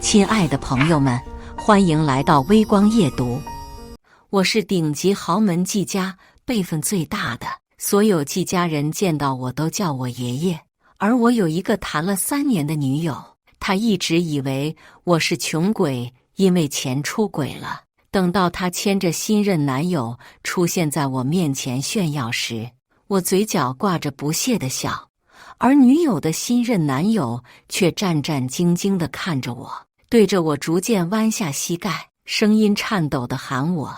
亲爱的朋友们，欢迎来到微光夜读。我是顶级豪门季家，辈分最大的，所有季家人见到我都叫我爷爷。而我有一个谈了3年的女友，她一直以为我是穷鬼，因为钱出轨了。等到她牵着新任男友出现在我面前炫耀时，我嘴角挂着不屑的笑，而女友的新任男友却战战兢兢地看着我，对着我逐渐弯下膝盖，声音颤抖地喊我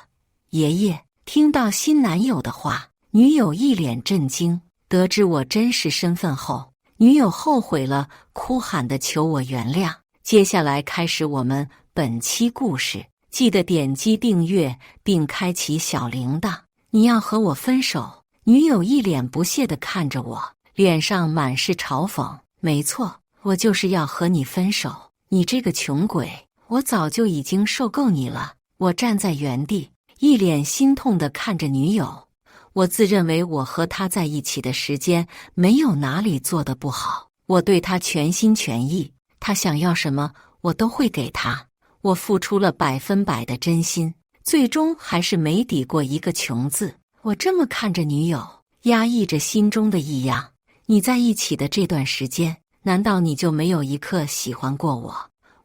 爷爷。听到新男友的话，女友一脸震惊。得知我真实身份后，女友后悔了，哭喊地求我原谅。接下来开始我们本期故事，记得点击订阅并开启小铃铛。你要和我分手？女友一脸不屑地看着我，脸上满是嘲讽。没错，我就是要和你分手。你这个穷鬼，我早就已经受够你了。我站在原地，一脸心痛地看着女友。我自认为我和她在一起的时间没有哪里做得不好，我对她全心全意，她想要什么我都会给她。我付出了100%的真心，最终还是没抵过一个穷字。我这么看着女友，压抑着心中的异样。你在一起的这段时间，难道你就没有一刻喜欢过我？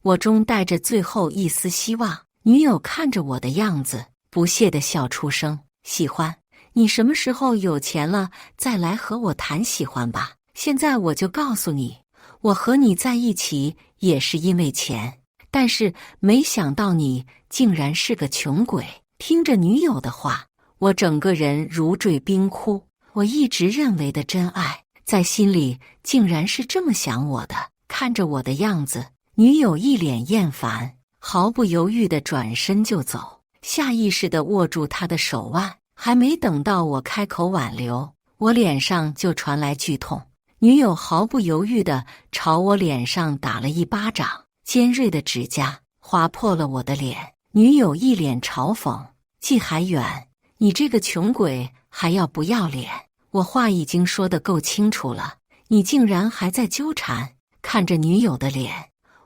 我中带着最后一丝希望。女友看着我的样子，不屑地笑出声。喜欢？你什么时候有钱了再来和我谈喜欢吧。现在我就告诉你，我和你在一起也是因为钱，但是没想到你竟然是个穷鬼。听着女友的话，我整个人如坠冰窟。我一直认为的真爱，在心里竟然是这么想我的。看着我的样子，女友一脸厌烦，毫不犹豫地转身就走，下意识地握住她的手腕。还没等到我开口挽留，我脸上就传来剧痛。女友毫不犹豫地朝我脸上打了一巴掌，尖锐的指甲划破了我的脸。女友一脸嘲讽：季海远，你这个穷鬼还要不要脸？我话已经说得够清楚了，你竟然还在纠缠。看着女友的脸，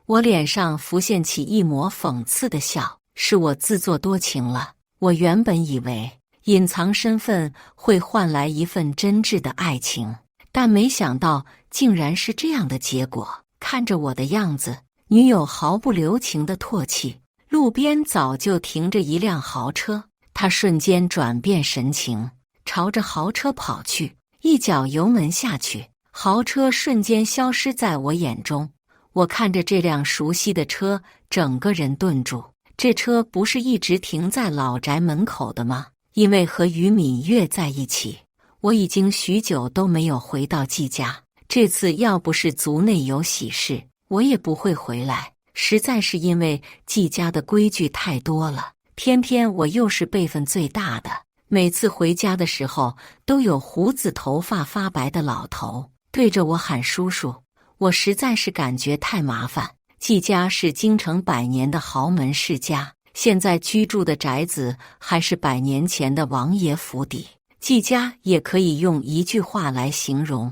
我脸上浮现起一抹讽刺的笑。是我自作多情了。我原本以为隐藏身份会换来一份真挚的爱情，但没想到竟然是这样的结果。看着我的样子，女友毫不留情地唾弃。路边早就停着一辆豪车，她瞬间转变神情，朝着豪车跑去，一脚油门下去，豪车瞬间消失在我眼中。我看着这辆熟悉的车，整个人顿住。这车不是一直停在老宅门口的吗？因为和于敏月在一起，我已经许久都没有回到季家。这次要不是族内有喜事，我也不会回来。实在是因为季家的规矩太多了，偏偏我又是辈分最大的。每次回家的时候，都有胡子头发发白的老头对着我喊叔叔，我实在是感觉太麻烦。季家是京城100年的豪门世家，现在居住的宅子还是100年前的王爷府邸。季家也可以用一句话来形容：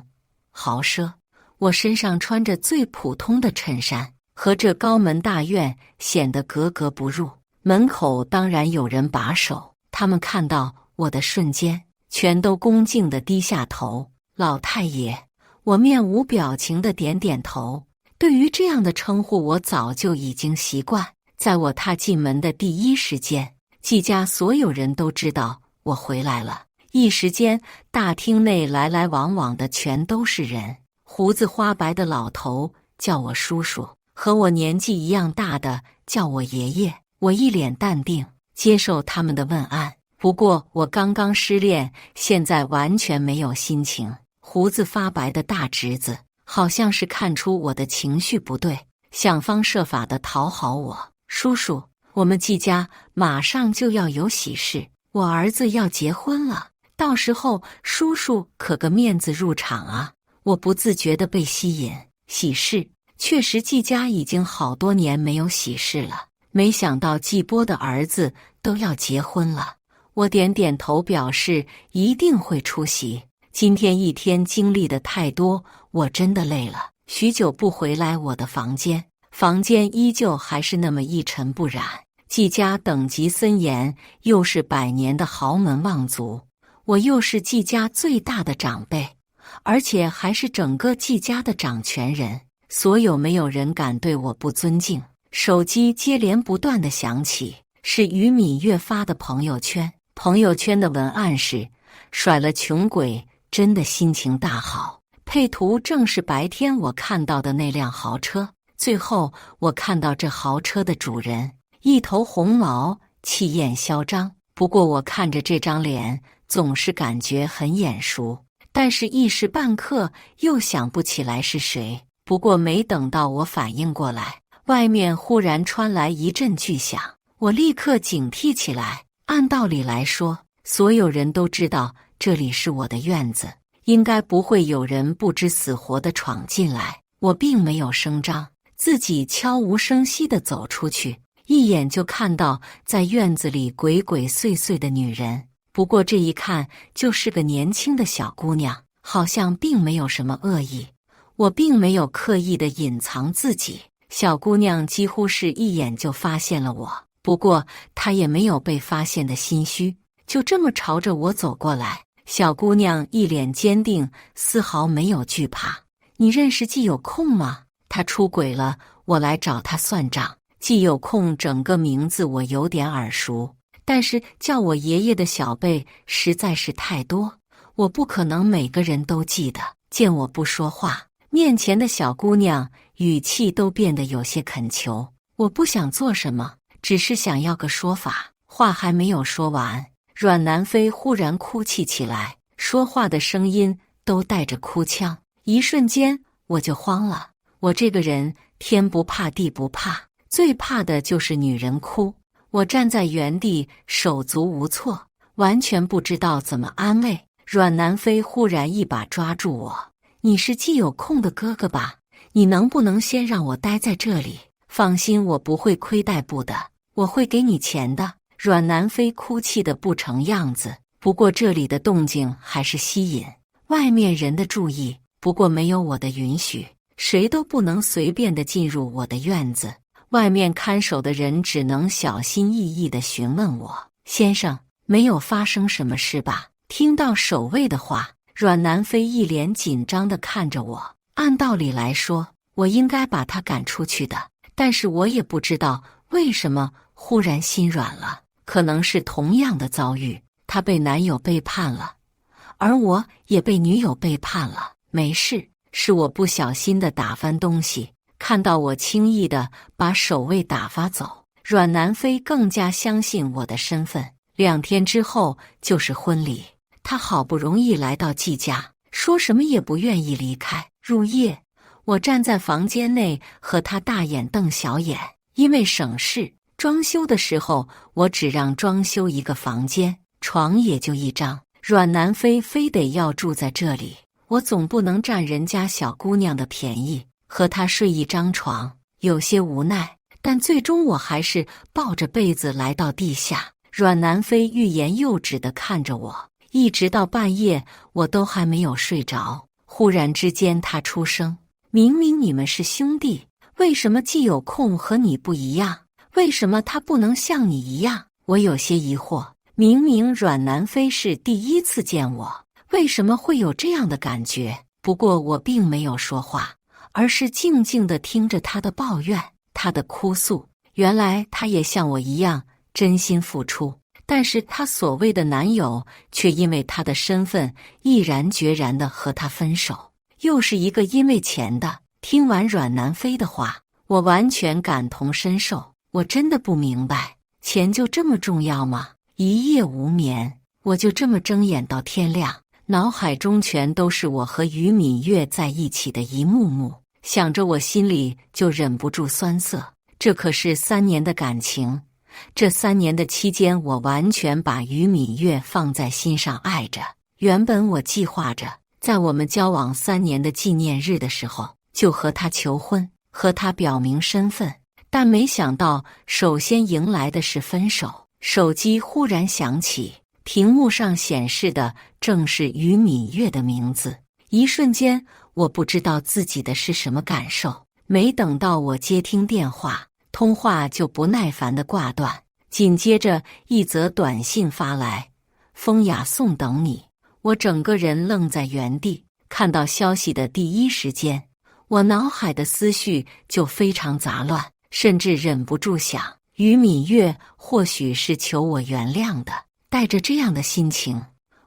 豪奢。我身上穿着最普通的衬衫，和这高门大院显得格格不入。门口当然有人把守，他们看到我的瞬间，全都恭敬地低下头。老太爷。我面无表情地点点头。对于这样的称呼，我早就已经习惯。在我踏进门的第一时间，季家所有人都知道我回来了。一时间，大厅内来来往往的全都是人。胡子花白的老头叫我叔叔，和我年纪一样大的叫我爷爷。我一脸淡定，接受他们的问安。不过我刚刚失恋，现在完全没有心情。胡子发白的大侄子好像是看出我的情绪不对，想方设法地讨好我。叔叔，我们季家马上就要有喜事，我儿子要结婚了，到时候叔叔可个面子入场啊。我不自觉地被吸引。喜事？确实季家已经好多年没有喜事了，没想到季波的儿子都要结婚了。我点点头表示一定会出席。今天一天经历的太多，我真的累了。许久不回来我的房间，房间依旧还是那么一尘不染。季家等级森严，又是100年的豪门望族，我又是季家最大的长辈，而且还是整个季家的掌权人，所有没有人敢对我不尊敬。手机接连不断的响起，是于敏月发的朋友圈。朋友圈的文案是：甩了穷鬼，真的心情大好。配图正是白天我看到的那辆豪车。最后我看到这豪车的主人一头红毛，气焰嚣张。不过我看着这张脸，总是感觉很眼熟，但是一时半刻又想不起来是谁。不过没等到我反应过来，外面忽然传来一阵巨响，我立刻警惕起来。按道理来说，所有人都知道这里是我的院子，应该不会有人不知死活地闯进来。我并没有声张，自己悄无声息地走出去，一眼就看到在院子里鬼鬼祟祟的女人。不过这一看就是个年轻的小姑娘，好像并没有什么恶意。我并没有刻意地隐藏自己，小姑娘几乎是一眼就发现了我。不过她也没有被发现的心虚，就这么朝着我走过来。小姑娘一脸坚定，丝毫没有惧怕。你认识季有空吗？他出轨了，我来找他算账。季有空整个名字我有点耳熟，但是叫我爷爷的小辈实在是太多，我不可能每个人都记得。见我不说话，面前的小姑娘语气都变得有些恳求。我不想做什么，只是想要个说法。话还没有说完，阮南飞忽然哭泣起来，说话的声音都带着哭腔。一瞬间我就慌了。我这个人天不怕地不怕，最怕的就是女人哭。我站在原地手足无措，完全不知道怎么安慰。阮南飞忽然一把抓住我：你是季有空的哥哥吧？你能不能先让我待在这里？放心，我不会亏待不的，我会给你钱的。阮南飞哭泣得不成样子，不过这里的动静还是吸引外面人的注意。不过没有我的允许，谁都不能随便的进入我的院子。外面看守的人只能小心翼翼地询问我：先生，没有发生什么事吧？听到守卫的话，阮南飞一脸紧张地看着我。按道理来说，我应该把他赶出去的，但是我也不知道为什么忽然心软了。可能是同样的遭遇，他被男友背叛了，而我也被女友背叛了。没事，是我不小心的打翻东西。看到我轻易的把守卫打发走，阮南飞更加相信我的身份。2天之后就是婚礼，他好不容易来到季家，说什么也不愿意离开。入夜，我站在房间内和他大眼瞪小眼，因为省事，装修的时候我只让装修一个房间，床也就一张。阮南飞非得要住在这里，我总不能占人家小姑娘的便宜，和她睡一张床，有些无奈。但最终我还是抱着被子来到地下。阮南飞欲言又止地看着我，一直到半夜我都还没有睡着。忽然之间他出声：明明你们是兄弟，为什么季有空和你不一样？为什么他不能像你一样？我有些疑惑，明明阮南飞是第一次见我，为什么会有这样的感觉？不过我并没有说话，而是静静地听着他的抱怨，他的哭诉。原来他也像我一样真心付出，但是他所谓的男友却因为他的身份毅然决然地和他分手，又是一个因为钱的。听完阮南飞的话，我完全感同身受。我真的不明白，钱就这么重要吗？一夜无眠，我就这么睁眼到天亮，脑海中全都是我和于敏月在一起的一幕幕，想着我心里就忍不住酸涩。这可是3年的感情，这3年的期间，我完全把于敏月放在心上爱着。原本我计划着在我们交往3年的纪念日的时候就和他求婚，和他表明身份，但没想到首先迎来的是分手。手机忽然响起，屏幕上显示的正是于敏月的名字。一瞬间，我不知道自己的是什么感受，没等到我接听电话，通话就不耐烦地挂断，紧接着一则短信发来：风雅颂等你。我整个人愣在原地，看到消息的第一时间，我脑海的思绪就非常杂乱，甚至忍不住想，于敏月或许是求我原谅的。带着这样的心情，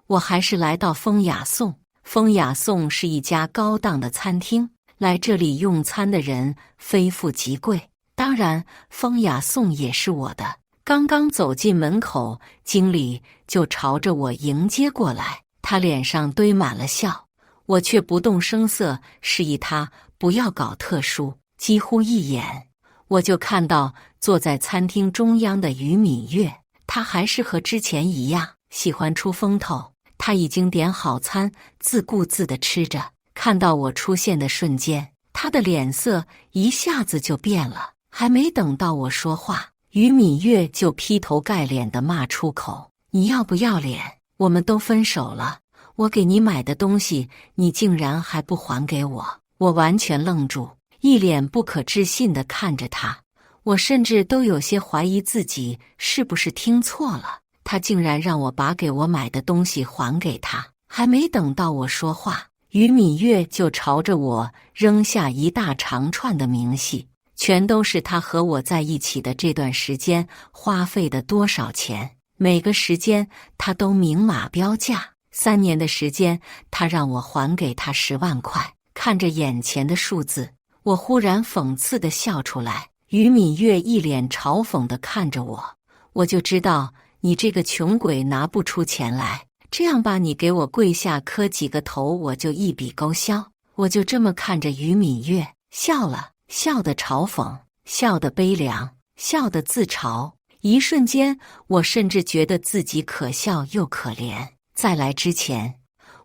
我还是来到风雅颂。风雅颂是一家高档的餐厅，来这里用餐的人非富即贵，当然风雅颂也是我的。刚刚走进门口，经理就朝着我迎接过来，他脸上堆满了笑，我却不动声色示意他不要搞特殊。几乎一眼，我就看到坐在餐厅中央的于敏月，他还是和之前一样喜欢出风头。他已经点好餐，自顾自地吃着。看到我出现的瞬间，他的脸色一下子就变了。还没等到我说话，于敏月就劈头盖脸地骂出口：你要不要脸？我们都分手了，我给你买的东西，你竟然还不还给我！我完全愣住，一脸不可置信地看着他。我甚至都有些怀疑自己是不是听错了。他竟然让我把给我买的东西还给他，还没等到我说话，于敏月就朝着我扔下一大长串的明细，全都是他和我在一起的这段时间花费的多少钱，每个时间他都明码标价。3年的时间，他让我还给他10万块。看着眼前的数字，我忽然讽刺地笑出来。于敏月一脸嘲讽地看着我，我就知道你这个穷鬼拿不出钱来，这样吧，你给我跪下磕几个头，我就一笔勾销。我就这么看着于敏月，笑了，笑的嘲讽，笑的悲凉，笑的自嘲。一瞬间，我甚至觉得自己可笑又可怜。在来之前，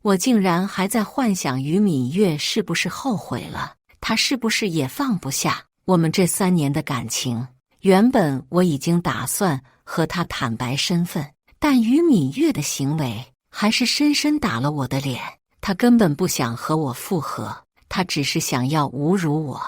我竟然还在幻想于敏月是不是后悔了，她是不是也放不下我们这3年的感情。原本我已经打算和他坦白身份，但于敏月的行为还是深深打了我的脸。他根本不想和我复合，他只是想要侮辱我。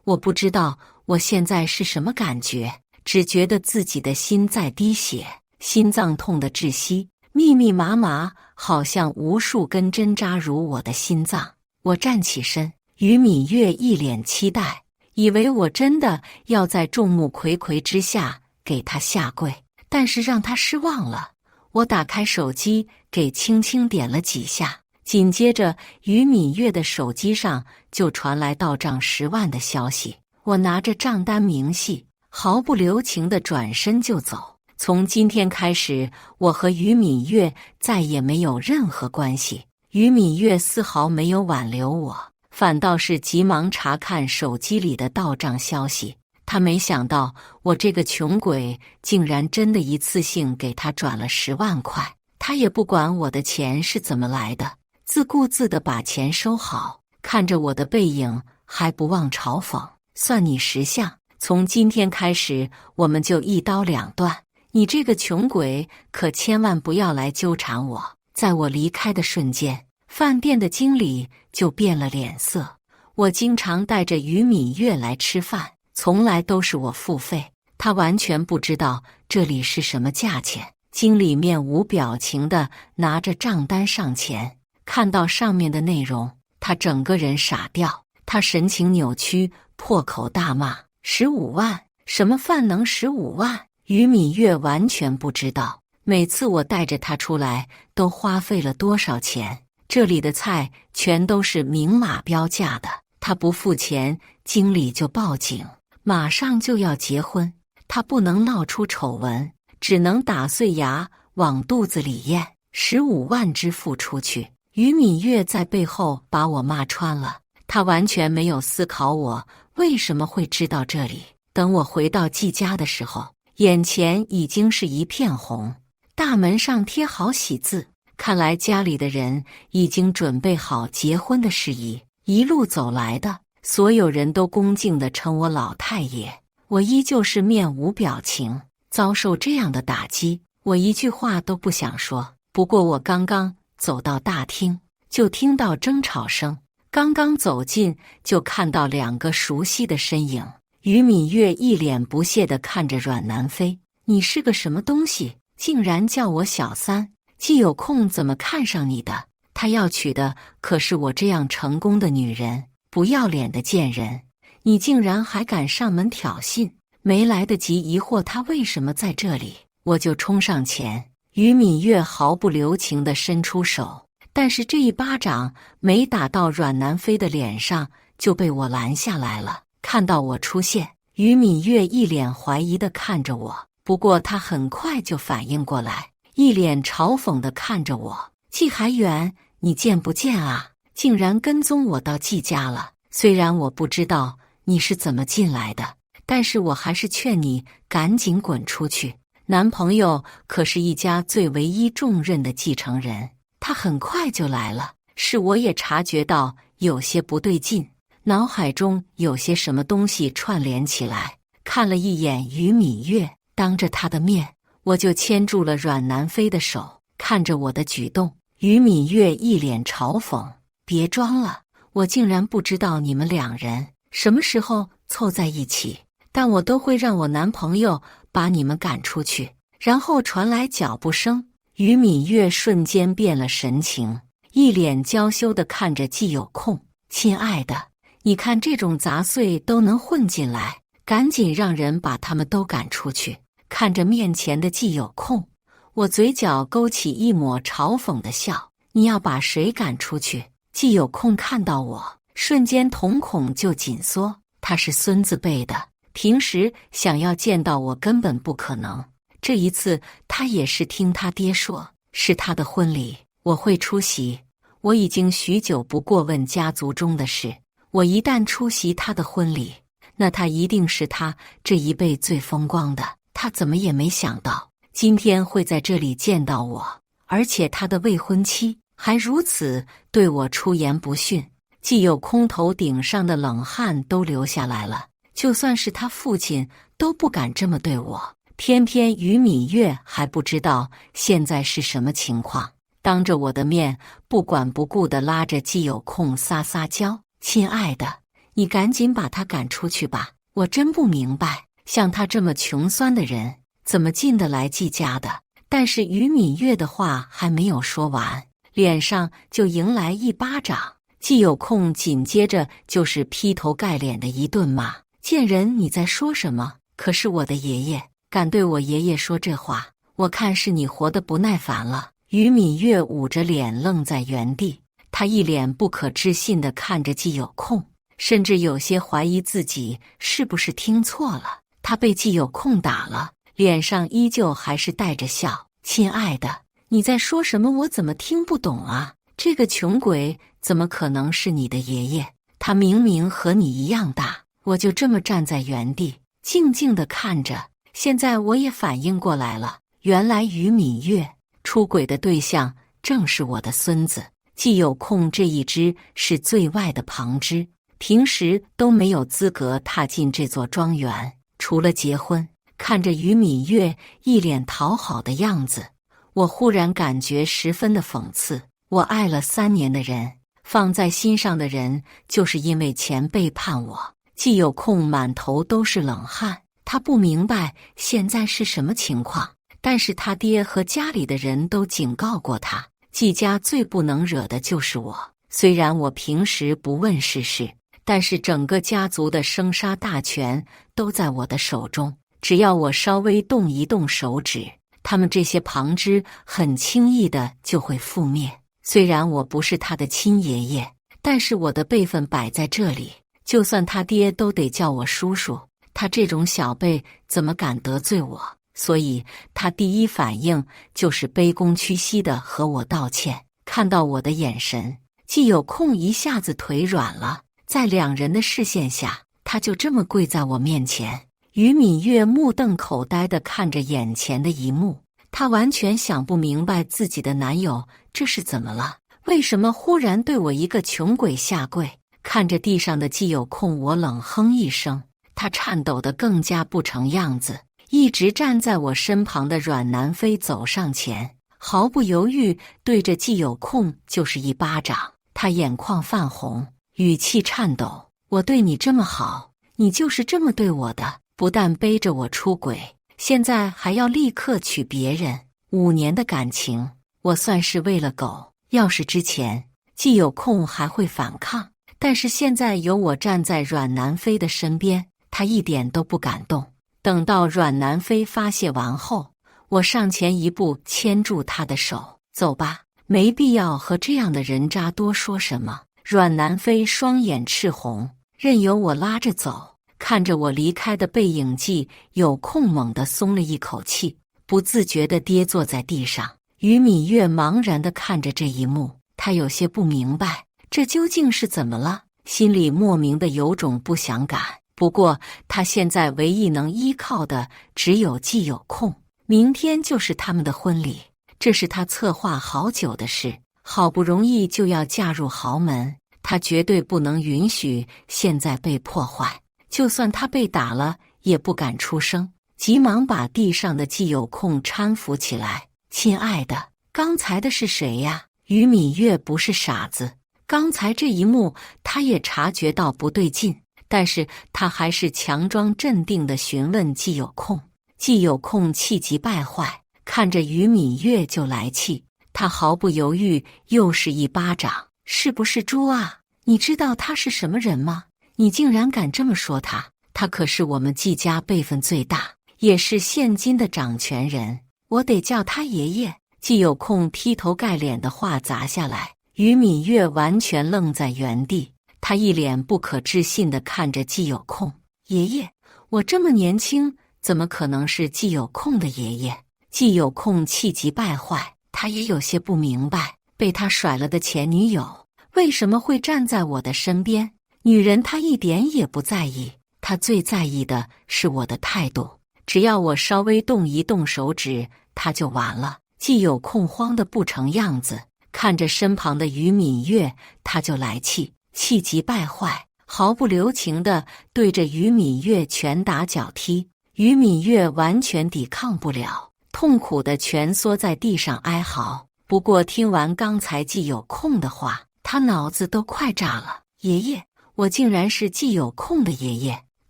我不知道我现在是什么感觉，只觉得自己的心在滴血，心脏痛得窒息，密密麻麻，好像无数根针扎入我的心脏。我站起身，于敏月一脸期待，以为我真的要在众目睽睽之下给他下跪，但是让他失望了。我打开手机，给轻轻点了几下，紧接着于敏月的手机上就传来到账10万的消息。我拿着账单明细，毫不留情地转身就走。从今天开始，我和于敏月再也没有任何关系。于敏月丝毫没有挽留我，反倒是急忙查看手机里的到账消息。他没想到我这个穷鬼竟然真的一次性给他转了10万块，他也不管我的钱是怎么来的，自顾自地把钱收好，看着我的背影还不忘嘲讽：算你识相，从今天开始我们就一刀两断，你这个穷鬼可千万不要来纠缠我。在我离开的瞬间，饭店的经理就变了脸色。我经常带着于敏月来吃饭，从来都是我付费，他完全不知道这里是什么价钱。经理面无表情地拿着账单上前，看到上面的内容，他整个人傻掉，他神情扭曲，破口大骂：15万？什么饭能15万？于敏月完全不知道，每次我带着他出来都花费了多少钱，这里的菜全都是明码标价的。他不付钱，经理就报警，马上就要结婚，他不能闹出丑闻，只能打碎牙往肚子里咽。15万支付出去，于敏月在背后把我骂穿了，他完全没有思考我为什么会知道这里。等我回到季家的时候，眼前已经是一片红，大门上贴好喜字，看来家里的人已经准备好结婚的事宜。一路走来的所有人都恭敬地称我老太爷，我依旧是面无表情。遭受这样的打击，我一句话都不想说。不过我刚刚走到大厅，就听到争吵声，刚刚走近，就看到2个熟悉的身影。于敏月一脸不屑地看着阮南飞：“你是个什么东西？竟然叫我小三！季有空怎么看上你的？他要娶的可是我这样成功的女人，不要脸的贱人！你竟然还敢上门挑衅！”没来得及疑惑他为什么在这里，我就冲上前。于敏月毫不留情地伸出手，但是这一巴掌没打到阮南飞的脸上，就被我拦下来了。看到我出现，于敏月一脸怀疑地看着我，不过她很快就反应过来，一脸嘲讽地看着我：“季海远，你贱不贱啊？竟然跟踪我到季家了！虽然我不知道你是怎么进来的，但是我还是劝你赶紧滚出去。男朋友可是一家最唯一重任的继承人，他很快就来了。”是我也察觉到有些不对劲，脑海中有些什么东西串联起来。看了一眼于敏月，当着他的面，我就牵住了阮南飞的手，看着我的举动。于敏月一脸嘲讽：“别装了，我竟然不知道你们2人什么时候凑在一起，但我都会让我男朋友把你们赶出去。”然后传来脚步声，于敏月瞬间变了神情，一脸娇羞地看着季有空：“亲爱的，你看这种杂碎都能混进来，赶紧让人把他们都赶出去。”看着面前的季有空，我嘴角勾起一抹嘲讽的笑：“你要把谁赶出去？”季有空看到我，瞬间瞳孔就紧缩。他是孙子辈的，平时想要见到我根本不可能。这一次他也是听他爹说，是他的婚礼，我会出席。我已经许久不过问家族中的事，我一旦出席他的婚礼，那他一定是他这一辈最风光的。他怎么也没想到今天会在这里见到我，而且他的未婚妻还如此对我出言不逊。既有空头顶上的冷汗都流下来了，就算是他父亲都不敢这么对我。偏偏于敏月还不知道现在是什么情况，当着我的面不管不顾地拉着季有空撒娇：“亲爱的，你赶紧把他赶出去吧！我真不明白，像他这么穷酸的人怎么进得来季家的？”但是于敏月的话还没有说完，脸上就迎来一巴掌。季有空紧接着就是劈头盖脸的一顿骂：“贱人，你在说什么？可是我的爷爷，敢对我爷爷说这话，我看是你活得不耐烦了。”于敏月捂着脸愣在原地，她一脸不可置信地看着季有空，甚至有些怀疑自己是不是听错了。她被季有空打了，脸上依旧还是带着笑：“亲爱的，你在说什么？我怎么听不懂啊？这个穷鬼怎么可能是你的爷爷？他明明和你一样大。”我就这么站在原地，静静地看着。现在我也反应过来了，原来于敏月出轨的对象正是我的孙子。季有空这一只是最外的旁支，平时都没有资格踏进这座庄园，除了结婚。看着于敏月一脸讨好的样子，我忽然感觉十分的讽刺。我爱了3年的人，放在心上的人，就是因为钱背叛我。季有空满头都是冷汗，他不明白现在是什么情况，但是他爹和家里的人都警告过他，季家最不能惹的就是我。虽然我平时不问世事，但是整个家族的生杀大权都在我的手中，只要我稍微动一动手指，他们这些旁支很轻易的就会覆灭。虽然我不是他的亲爷爷，但是我的辈分摆在这里，就算他爹都得叫我叔叔，他这种小辈怎么敢得罪我？所以他第一反应就是卑躬屈膝的和我道歉。看到我的眼神，季有空一下子腿软了，在2人的视线下，他就这么跪在我面前。于敏月目瞪口呆地看着眼前的一幕，她完全想不明白自己的男友这是怎么了，为什么忽然对我一个穷鬼下跪？看着地上的季有空，我冷哼一声，他颤抖得更加不成样子。一直站在我身旁的阮南飞走上前，毫不犹豫对着季有空就是一巴掌。他眼眶泛红，语气颤抖：“我对你这么好，你就是这么对我的？不但背着我出轨，现在还要立刻娶别人？5年的感情，我算是喂了狗。要是之前既有空还会反抗，但是现在有我站在阮南飞的身边，他一点都不敢动。等到阮南飞发泄完后，我上前一步牵住他的手：走吧，没必要和这样的人渣多说什么。”阮南飞双眼赤红，任由我拉着走。看着我离开的背影，既有空猛地松了一口气，不自觉地跌坐在地上。于敏月茫然地看着这一幕，她有些不明白这究竟是怎么了，心里莫名的有种不想感。不过她现在唯一能依靠的只有季有空，明天就是他们的婚礼，这是她策划好久的事，好不容易就要嫁入豪门，她绝对不能允许现在被破坏。就算她被打了，也不敢出声，急忙把地上的季有空搀扶起来。亲爱的，刚才的是谁呀？于敏月不是傻子，刚才这一幕她也察觉到不对劲，但是她还是强装镇定地询问季有空。季有空气急败坏，看着于敏月就来气，他毫不犹豫又是一巴掌：是不是猪啊？你知道他是什么人吗？你竟然敢这么说他！他可是我们季家辈分最大，也是现今的掌权人，我得叫他爷爷。季有空劈头盖脸的话砸下来，于敏月完全愣在原地，他一脸不可置信地看着季有空：爷爷，我这么年轻，怎么可能是季有空的爷爷？季有空气急败坏，他也有些不明白，被他甩了的前女友为什么会站在我的身边？女人她一点也不在意，她最在意的是我的态度，只要我稍微动一动手指，她就完了。季有空慌得不成样子，看着身旁的于敏月，他就来气，气急败坏，毫不留情地对着于敏月拳打脚踢。于敏月完全抵抗不了，痛苦地蜷缩在地上哀嚎。不过听完刚才季有空的话，他脑子都快炸了。爷爷，我竟然是季有空的爷爷！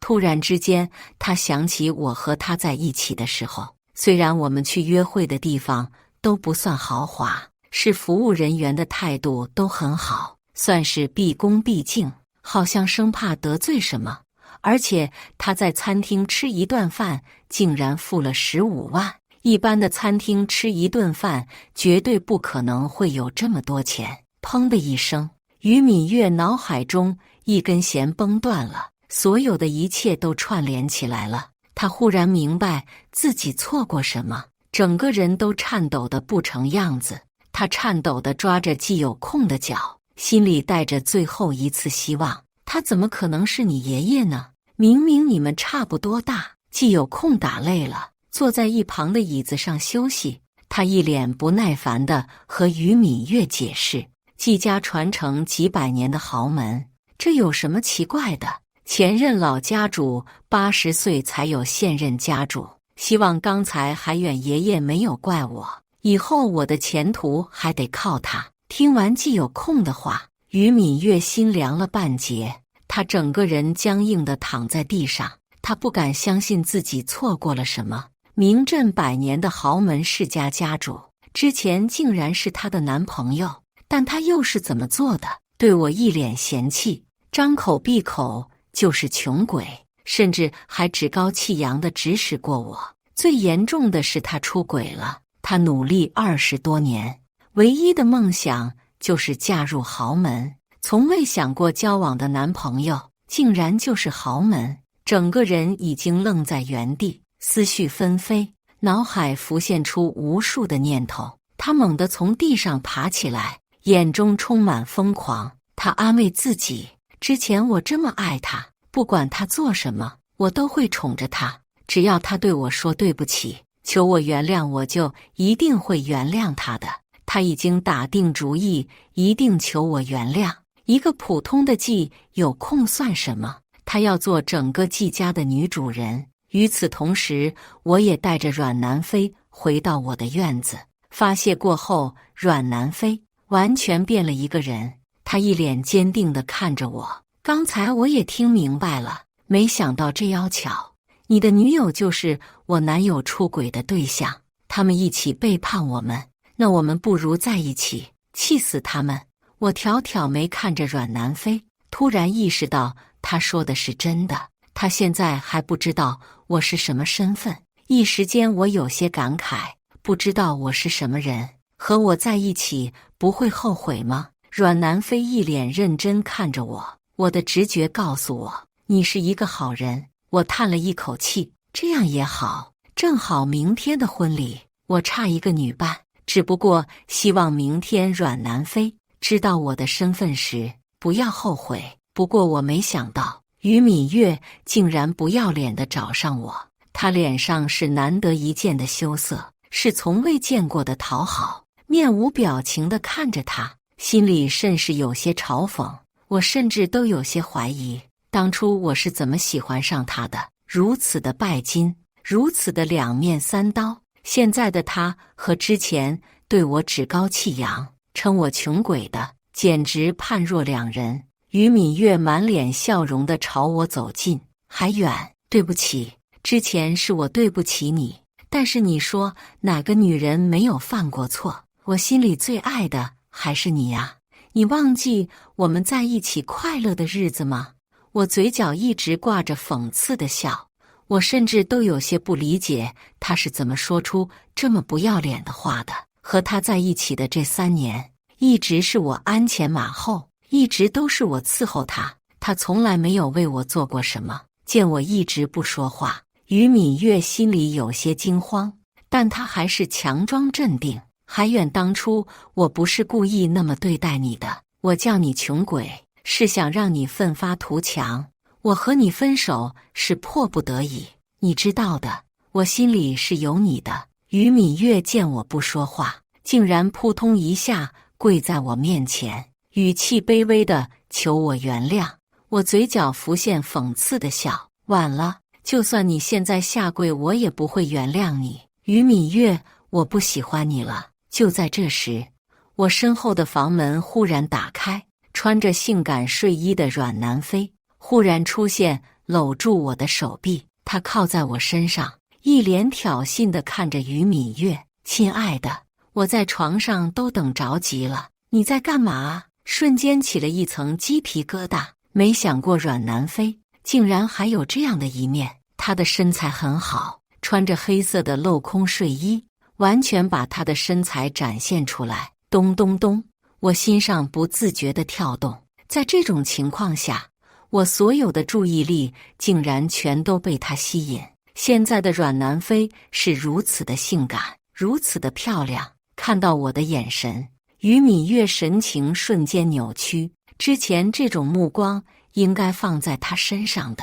突然之间，他想起我和他在一起的时候，虽然我们去约会的地方都不算豪华，是服务人员的态度都很好，算是毕恭毕敬，好像生怕得罪什么。而且他在餐厅吃一顿饭竟然付了15万，一般的餐厅吃一顿饭绝对不可能会有这么多钱。砰的一声，于敏月脑海中一根弦崩断了，所有的一切都串联起来了。他忽然明白自己错过什么，整个人都颤抖得不成样子。他颤抖地抓着季有空的脚，心里带着最后一次希望。他怎么可能是你爷爷呢？明明你们差不多大。季有空打累了，坐在一旁的椅子上休息。他一脸不耐烦地和于敏月解释：季家传承几百年的豪门，这有什么奇怪的？前任老家主80岁才有现任家主，希望刚才海远爷爷没有怪我，以后我的前途还得靠他。听完季有空的话，于敏月心凉了半截，她整个人僵硬地躺在地上，她不敢相信自己错过了什么。名震100年的豪门世家家主，之前竟然是她的男朋友，但他又是怎么做的？对我一脸嫌弃，张口闭口就是穷鬼，甚至还趾高气扬地指使过我。最严重的是他出轨了，他努力20多年，唯一的梦想就是嫁入豪门，从未想过交往的男朋友竟然就是豪门，整个人已经愣在原地，思绪纷飞，脑海浮现出无数的念头。他猛地从地上爬起来，眼中充满疯狂。他安慰自己，之前我这么爱他，不管他做什么，我都会宠着他，只要他对我说对不起，求我原谅，我就一定会原谅他的。他已经打定主意，一定求我原谅。一个普通的季有空算什么？他要做整个季家的女主人。与此同时，我也带着阮南飞回到我的院子。发泄过后，阮南飞完全变了一个人，他一脸坚定地看着我。刚才我也听明白了，没想到这要巧，你的女友就是我男友出轨的对象，他们一起背叛我们，那我们不如在一起，气死他们！我挑挑眉看着阮南飞，突然意识到他说的是真的，他现在还不知道我是什么身份。一时间我有些感慨，不知道我是什么人，和我在一起不会后悔吗？阮南飞一脸认真看着我，我的直觉告诉我，你是一个好人。我叹了一口气，这样也好，正好明天的婚礼，我差一个女伴，只不过希望明天阮南飞知道我的身份时不要后悔。不过我没想到于敏月竟然不要脸地找上我，她脸上是难得一见的羞涩，是从未见过的讨好，面无表情地看着他，心里甚是有些嘲讽。我甚至都有些怀疑，当初我是怎么喜欢上他的，如此的拜金，如此的两面三刀。现在的他和之前对我趾高气扬，称我穷鬼的，简直判若两人。于敏月满脸笑容地朝我走近，还远，对不起，之前是我对不起你，但是你说哪个女人没有犯过错？我心里最爱的还是你呀，你忘记我们在一起快乐的日子吗？我嘴角一直挂着讽刺的笑，我甚至都有些不理解他是怎么说出这么不要脸的话的。和他在一起的这3年，一直是我鞍前马后，一直都是我伺候他，他从来没有为我做过什么。见我一直不说话，于敏月心里有些惊慌，但他还是强装镇定。还远当初我不是故意那么对待你的，我叫你穷鬼，是想让你奋发图强。我和你分手是迫不得已，你知道的，我心里是有你的。于敏月见我不说话，竟然扑通一下跪在我面前，语气卑微地求我原谅。我嘴角浮现讽刺的笑，晚了，就算你现在下跪，我也不会原谅你。于敏月，我不喜欢你了。就在这时，我身后的房门忽然打开，穿着性感睡衣的阮南飞忽然出现，搂住我的手臂，他靠在我身上，一脸挑衅地看着于敏月。亲爱的，我在床上都等着急了，你在干嘛？瞬间起了一层鸡皮疙瘩，没想过阮南飞竟然还有这样的一面。他的身材很好，穿着黑色的镂空睡衣，完全把他的身材展现出来。咚咚咚，我心上不自觉地跳动。在这种情况下，我所有的注意力竟然全都被他吸引。现在的阮南飞是如此的性感，如此的漂亮。看到我的眼神，于敏月神情瞬间扭曲。之前这种目光应该放在他身上的，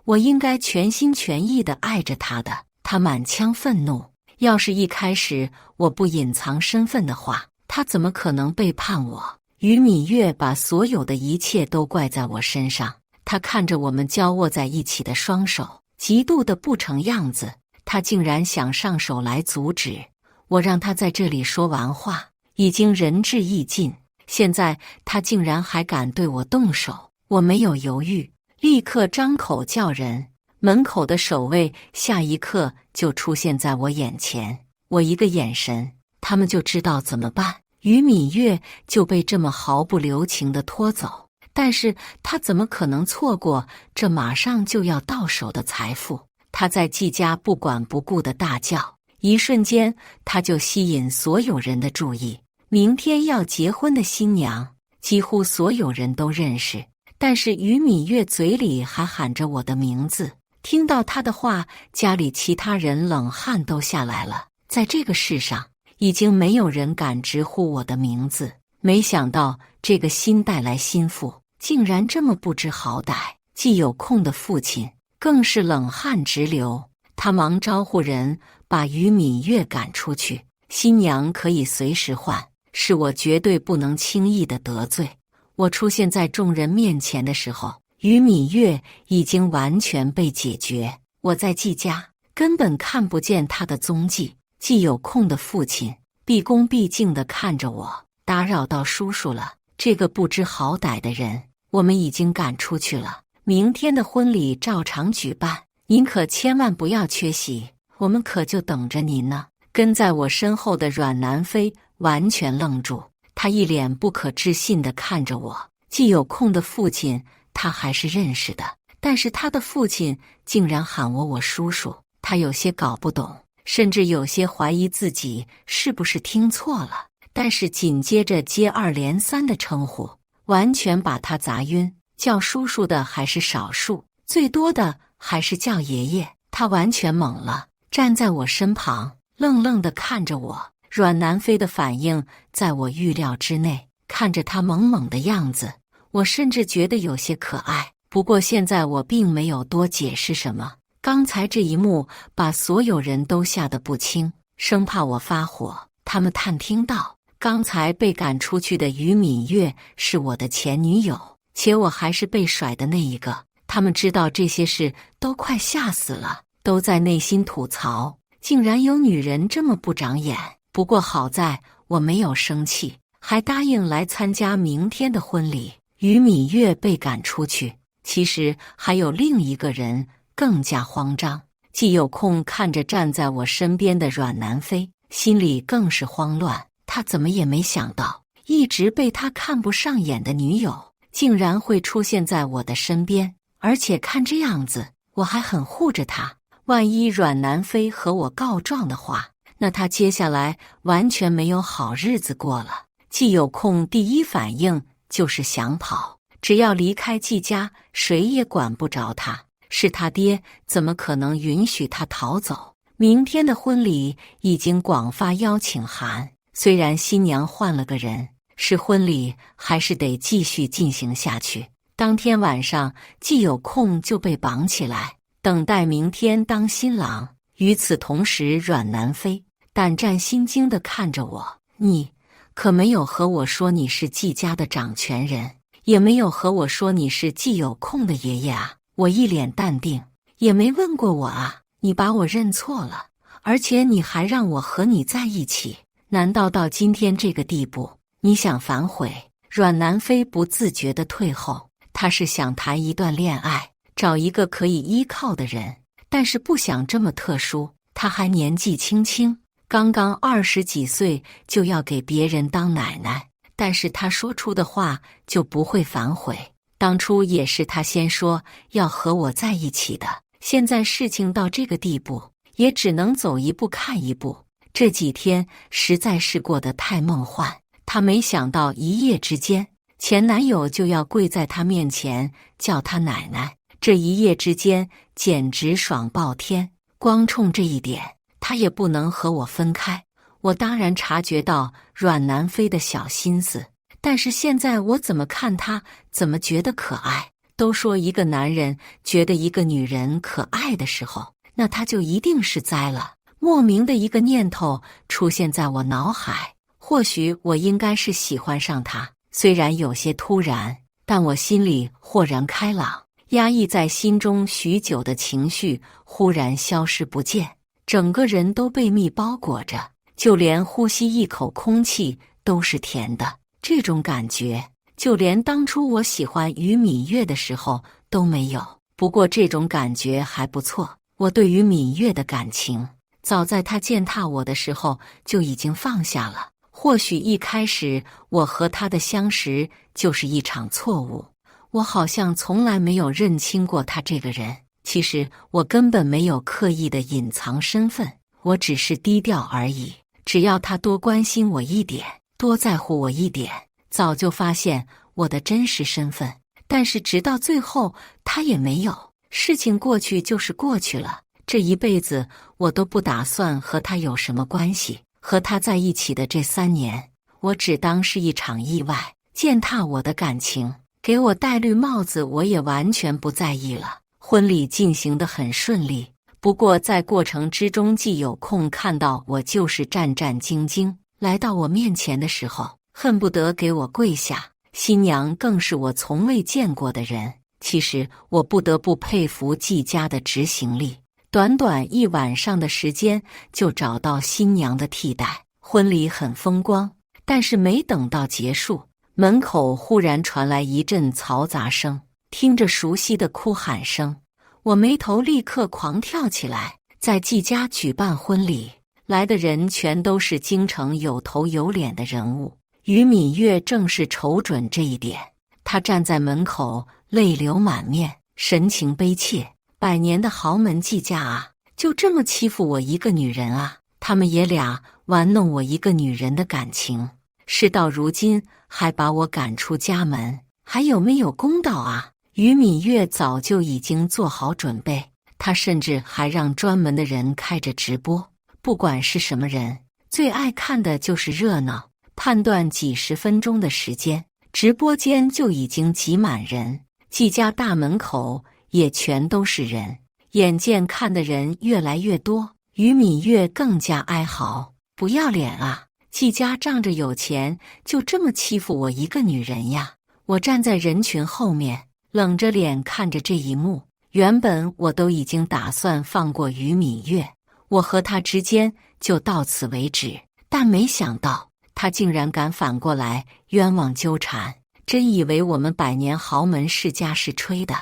我应该全心全意地爱着他的。他满腔愤怒，要是一开始我不隐藏身份的话，他怎么可能背叛我？于敏月把所有的一切都怪在我身上。他看着我们交握在一起的双手，极度的不成样子。他竟然想上手来阻止我，让他在这里说完话，已经仁至义尽。现在他竟然还敢对我动手。我没有犹豫，立刻张口叫人。门口的守卫下一刻就出现在我眼前，我一个眼神，他们就知道怎么办。于敏月就被这么毫不留情地拖走，但是他怎么可能错过这马上就要到手的财富？他在季家不管不顾地大叫，一瞬间他就吸引所有人的注意。明天要结婚的新娘，几乎所有人都认识，但是于敏月嘴里还喊着我的名字。听到他的话，家里其他人冷汗都下来了。在这个世上，已经没有人敢直呼我的名字。没想到这个新带来心腹竟然这么不知好歹，既有空的父亲更是冷汗直流。他忙招呼人把于敏月赶出去，新娘可以随时换，是我绝对不能轻易的得罪。我出现在众人面前的时候，于敏月已经完全被解决。我在季家根本看不见他的踪迹。既有空的父亲毕恭毕敬地看着我，打扰到叔叔了。这个不知好歹的人，我们已经赶出去了。明天的婚礼照常举办，您可千万不要缺席，我们可就等着您呢。”跟在我身后的阮南飞完全愣住，他一脸不可置信地看着我。季有空的父亲他还是认识的，但是他的父亲竟然喊我叔叔，他有些搞不懂，甚至有些怀疑自己是不是听错了。但是紧接着接二连三的称呼，完全把他砸晕。叫叔叔的还是少数，最多的还是叫爷爷。他完全懵了，站在我身旁愣愣地看着我。阮南飞的反应在我预料之内，看着他懵懵的样子，我甚至觉得有些可爱。不过现在我并没有多解释什么，刚才这一幕把所有人都吓得不轻，生怕我发火。他们探听到刚才被赶出去的于敏月是我的前女友，且我还是被甩的那一个。他们知道这些事都快吓死了，都在内心吐槽，竟然有女人这么不长眼。不过好在我没有生气，还答应来参加明天的婚礼。于敏月被赶出去，其实还有另一个人更加慌张。季有空看着站在我身边的阮南飞，心里更是慌乱。他怎么也没想到，一直被他看不上眼的女友竟然会出现在我的身边，而且看这样子我还很护着他。万一阮南飞和我告状的话，那他接下来完全没有好日子过了。季有空第一反应就是想跑，只要离开季家，谁也管不着他。是他爹，怎么可能允许他逃走？明天的婚礼已经广发邀请函，虽然新娘换了个人，是婚礼还是得继续进行下去。当天晚上，季有空就被绑起来，等待明天当新郎。与此同时，阮南飞胆战心惊地看着我：“你可没有和我说你是季家的掌权人，也没有和我说你是季有空的爷爷啊。”我一脸淡定：“也没问过我啊，你把我认错了，而且你还让我和你在一起，难道到今天这个地步，你想反悔？”阮南飞不自觉地退后，他是想谈一段恋爱，找一个可以依靠的人，但是不想这么特殊。他还年纪轻轻，刚刚20几岁就要给别人当奶奶，但是他说出的话就不会反悔。当初也是他先说要和我在一起的，现在事情到这个地步，也只能走一步看一步。这几天实在是过得太梦幻，他没想到一夜之间，前男友就要跪在他面前叫他奶奶，这一夜之间简直爽爆天。光冲这一点，他也不能和我分开。我当然察觉到阮南飞的小心思，但是现在我怎么看他，怎么觉得可爱。都说一个男人觉得一个女人可爱的时候，那他就一定是栽了。莫名的一个念头出现在我脑海，或许我应该是喜欢上他，虽然有些突然，但我心里豁然开朗。压抑在心中许久的情绪忽然消失不见，整个人都被蜜包裹着，就连呼吸一口空气都是甜的。这种感觉，就连当初我喜欢于敏月的时候都没有。不过这种感觉还不错，我对于敏月的感情，早在她践踏我的时候就已经放下了。或许一开始我和她的相识就是一场错误。我好像从来没有认清过他这个人，其实我根本没有刻意的隐藏身份，我只是低调而已。只要他多关心我一点，多在乎我一点，早就发现我的真实身份。但是直到最后，他也没有。事情过去就是过去了，这一辈子我都不打算和他有什么关系。和他在一起的这3年，我只当是一场意外，践踏我的感情。给我戴绿帽子，我也完全不在意了。婚礼进行得很顺利，不过在过程之中，季有空看到我就是战战兢兢，来到我面前的时候，恨不得给我跪下。新娘更是我从未见过的人。其实我不得不佩服季家的执行力，短短1晚上的时间就找到新娘的替代。婚礼很风光，但是没等到结束，门口忽然传来一阵嘈杂声，听着熟悉的哭喊声，我眉头立刻狂跳起来。在季家举办婚礼，来的人全都是京城有头有脸的人物，于敏月正是瞅准这一点。她站在门口，泪流满面，神情悲切。百年的豪门季家啊，就这么欺负我一个女人啊！他们爷俩玩弄我一个女人的感情，事到如今还把我赶出家门，还有没有公道啊？于敏月早就已经做好准备，她甚至还让专门的人开着直播，不管是什么人，最爱看的就是热闹。判断几十分钟的时间，直播间就已经挤满人，季家大门口也全都是人。眼见看的人越来越多，于敏月更加哀嚎：不要脸啊！季家仗着有钱，就这么欺负我一个女人呀！我站在人群后面，冷着脸看着这一幕。原本我都已经打算放过于敏月，我和她之间就到此为止，但没想到她竟然敢反过来冤枉纠缠，真以为我们百年豪门世家是吹的。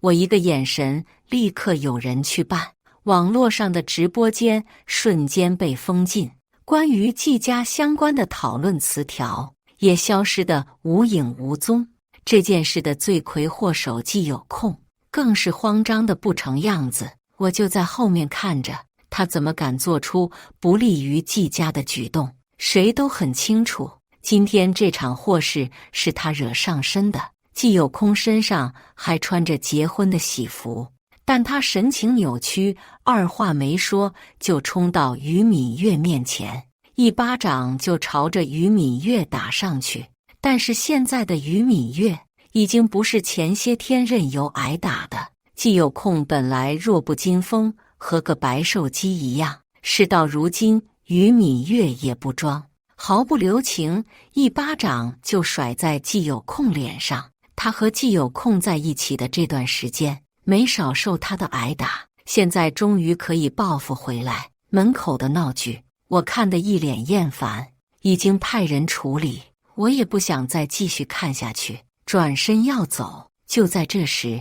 我一个眼神，立刻有人去办，网络上的直播间瞬间被封禁，关于季家相关的讨论词条也消失得无影无踪。这件事的罪魁祸首季有空更是慌张的不成样子，我就在后面看着，他怎么敢做出不利于季家的举动？谁都很清楚，今天这场祸事是他惹上身的。季有空身上还穿着结婚的喜服，但他神情扭曲，二话没说就冲到于敏月面前，一巴掌就朝着于敏月打上去。但是现在的于敏月已经不是前些天任由挨打的。季有空本来弱不禁风，和个白瘦鸡一样，事到如今于敏月也不装，毫不留情，一巴掌就甩在季有空脸上。他和季有空在一起的这段时间，没少受他的挨打，现在终于可以报复回来。门口的闹剧，我看得一脸厌烦，已经派人处理，我也不想再继续看下去，转身要走。就在这时，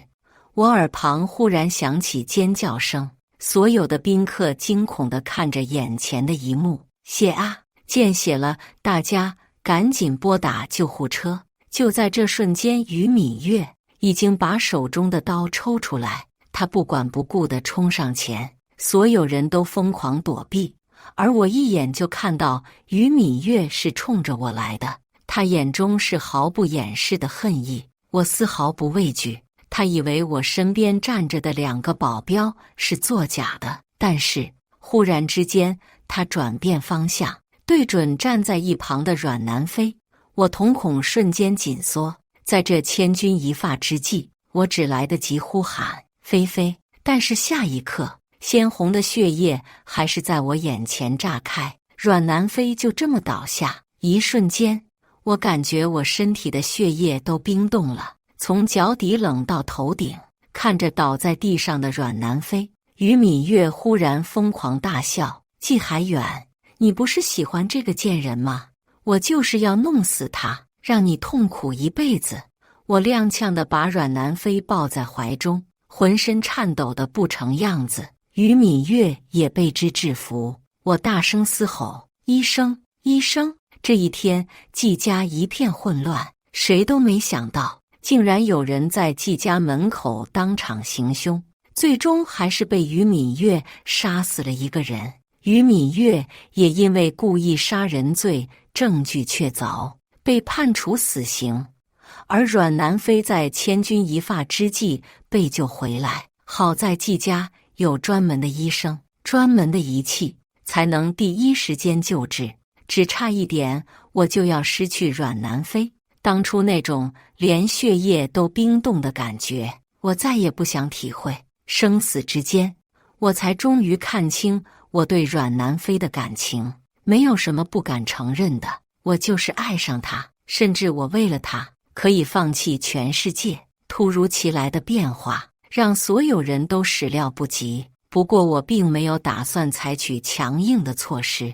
我耳旁忽然响起尖叫声，所有的宾客惊恐地看着眼前的一幕。血啊！见血了，大家赶紧拨打救护车。就在这瞬间，于敏月已经把手中的刀抽出来，他不管不顾地冲上前，所有人都疯狂躲避，而我一眼就看到于敏月是冲着我来的，他眼中是毫不掩饰的恨意，我丝毫不畏惧。他以为我身边站着的2个保镖是作假的，但是忽然之间，他转变方向，对准站在一旁的阮南飞。我瞳孔瞬间紧缩，在这千钧一发之际，我只来得及呼喊菲菲，但是下一刻，鲜红的血液还是在我眼前炸开，阮南飞就这么倒下。一瞬间，我感觉我身体的血液都冰冻了，从脚底冷到头顶。看着倒在地上的阮南飞，于敏月忽然疯狂大笑：季海远，你不是喜欢这个贱人吗？我就是要弄死他，让你痛苦一辈子。我踉跄地把阮南飞抱在怀中，浑身颤抖得不成样子。于敏月也被之制服，我大声嘶吼：医生，医生！这一天，季家一片混乱，谁都没想到，竟然有人在季家门口当场行凶，最终还是被于敏月杀死了一个人。于敏月也因为故意杀人罪证据确凿，被判处死刑。而阮南飞在千钧一发之际被救回来，好在季家有专门的医生、专门的仪器，才能第一时间救治。只差一点，我就要失去阮南飞。当初那种连血液都冰冻的感觉，我再也不想体会。生死之间，我才终于看清我对阮南飞的感情，没有什么不敢承认的，我就是爱上他，甚至我为了他可以放弃全世界。突如其来的变化让所有人都始料不及，不过我并没有打算采取强硬的措施，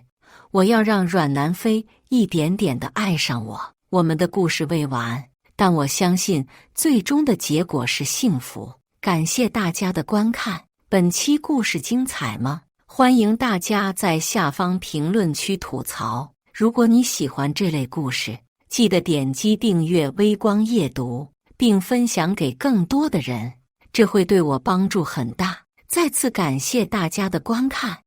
我要让阮南飞一点点地爱上我。我们的故事未完，但我相信最终的结果是幸福。感谢大家的观看，本期故事精彩吗？欢迎大家在下方评论区吐槽。如果你喜欢这类故事，记得点击订阅微光夜读，并分享给更多的人，这会对我帮助很大。再次感谢大家的观看。